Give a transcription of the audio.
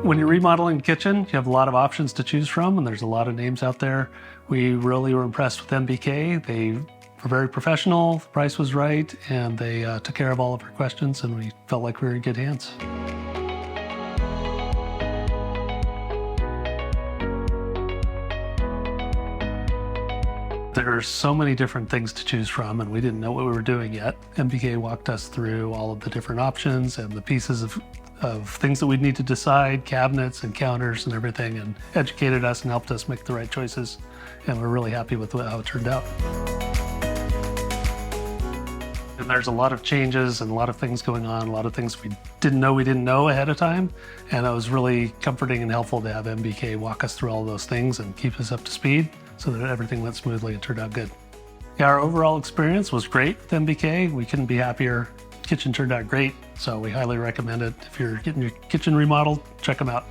When you're remodeling a kitchen, you have a lot of options to choose from, and there's a lot of names out there. We really were impressed with MBK. They were very professional, the price was right, and they took care of all of our questions, and we felt like we were in good hands. There are so many different things to choose from, and we didn't know what we were doing yet. MBK walked us through all of the different options and the pieces of things that we'd need to decide, cabinets and counters and everything, and educated us and helped us make the right choices. And we're really happy with how it turned out. And there's a lot of changes and a lot of things going on, a lot of things we didn't know ahead of time. And it was really comforting and helpful to have MBK walk us through all those things and keep us up to speed so that everything went smoothly and turned out good. Yeah, our overall experience was great with MBK. We couldn't be happier. Kitchen turned out great, so we highly recommend it. If you're getting your kitchen remodeled, check them out.